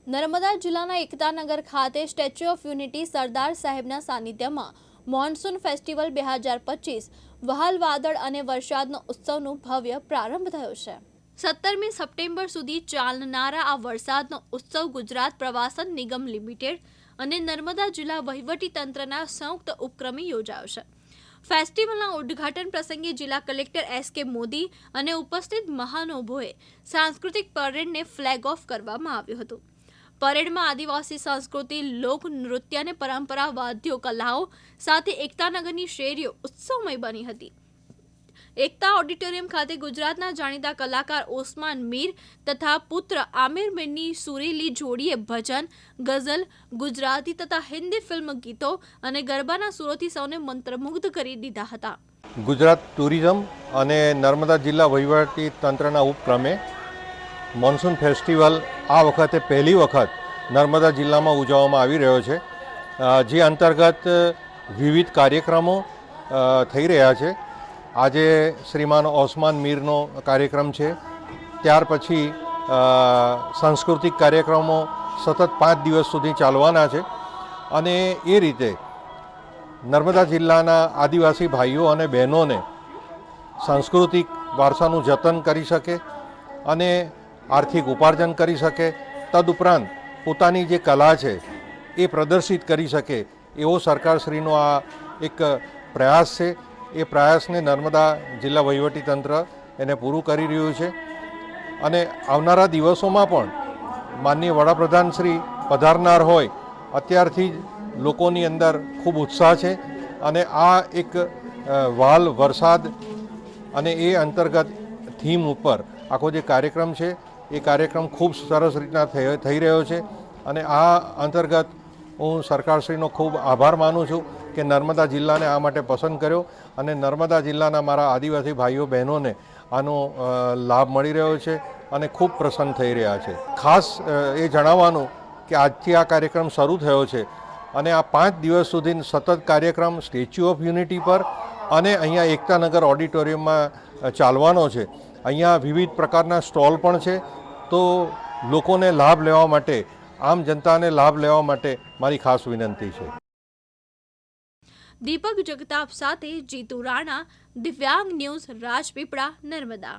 નર્મદા જિલ્લાના એકતાનગર ખાતે statue of unity સરદાર સાહેબના સાનિધ્યમાં મોન્સૂન ફેસ્ટિવલ 2025 વહાલ વાદળ અને વરસાદનો ઉત્સવનો ભવ્ય પ્રારંભ થયો છે। 17મી સપ્ટેમ્બર સુધી ચાલનારા આ વરસાદનો ઉત્સવ ગુજરાત પ્રવાસન નિગમ લિમિટેડ અને નર્મદા જિલ્લા વહીવટી તંત્રના સંયુક્ત ઉપક્રમે યોજાયો છે। ફેસ્ટિવલના ઉદ્ઘાટન પ્રસંગે જિલ્લા કલેક્ટર એસ.કે. મોદી અને ઉપસ્થિત મહાનુભાવોએ સાંસ્કૃતિક પરેડને ફ્લેગ ઓફ કરવામાં આવ્યું હતું। પરેડમાં આદિવાસી સંસ્કૃતિ, લોક નૃત્ય અને પરંપરા વાદ્યો કલાઓ સાથે એકતાનગરની શેરીઓ ઉત્સવમય બની હતી। એકતા ઓડિટોરિયમ ખાતે ગુજરાતના જાણીતા કલાકાર ઓસ્માન મીર તથા પુત્ર આમિર મીરની સુરીલી જોડીએ ભજન, ગઝલ, ગુજરાતી તથા હિન્દી ફિલ્મ ગીતો અને ગરબાના સુરોથી સૌને મંત્રમુગ્ધ કરી દીધા હતા। ગુજરાત ટુરિઝમ અને નર્મદા જિલ્લા વહીવટી તંત્રના ઉપક્રમે મોન્સૂન ફેસ્ટિવલ આ વખતે પહેલી વખત નર્મદા જિલ્લામાં ઉજવવામાં આવી રહ્યો છે, જે અંતર્ગત વિવિધ કાર્યક્રમો થઈ રહ્યા છે। આજે શ્રીમાન ઓસ્માન મીરનો કાર્યક્રમ છે, ત્યાર પછી સાંસ્કૃતિક કાર્યક્રમો સતત 5 દિવસ સુધી ચાલવાના છે અને એ રીતે નર્મદા જિલ્લાના આદિવાસી ભાઈઓ અને બહેનોને સાંસ્કૃતિક વારસાનું જતન કરી શકે અને આર્થિક ઉપાર્જન કરી શકે, તદુપરાંત પોતાની જે કલા છે એ પ્રદર્શિત કરી શકે એવો સરકારશ્રીનો આ એક પ્રયાસ છે। એ પ્રયાસને નર્મદા જિલ્લા વહીવટીતંત્ર એને પૂરું કરી રહ્યું છે અને આવનારા દિવસોમાં પણ માનનીય વડાપ્રધાન શ્રી પધારનાર હોય અત્યારથી જ લોકોની અંદર ખૂબ ઉત્સાહ છે અને આ એક વહાલ વરસાદ અને એ અંતર્ગત થીમ ઉપર આખો જે કાર્યક્રમ છે એ કાર્યક્રમ ખૂબ સરસ રીતના થઈ રહ્યો છે અને આ અંતર્ગત હું સરકારશ્રીનો ખૂબ આભાર માનું છું કે નર્મદા જિલ્લાને આ માટે પસંદ કર્યો અને નર્મદા જિલ્લાના મારા આદિવાસી ભાઈઓ બહેનોને આનો લાભ મળી રહ્યો છે અને ખૂબ પ્રસન્ન થઈ રહ્યા છે। ખાસ એ જણાવવાનું કે આજથી આ કાર્યક્રમ શરૂ થયો છે અને આ 5 દિવસ સુધી સતત કાર્યક્રમ સ્ટેચ્યુ ઓફ યુનિટી પર અને અહીંયા એકતાનગર ઓડિટોરિયમમાં ચાલવાનો છે। અહીંયા વિવિધ પ્રકારના સ્ટોલ પણ છે, તો લોકોને લાભ લેવા માટે, આમ જનતાને લાભ લેવા માટે મારી ખાસ વિનંતી છે। દીપક જગતાપ સાથે જીતુ રાણા, દિવ્યાંગ ન્યૂઝ, રાજપીપળા, નર્મદા।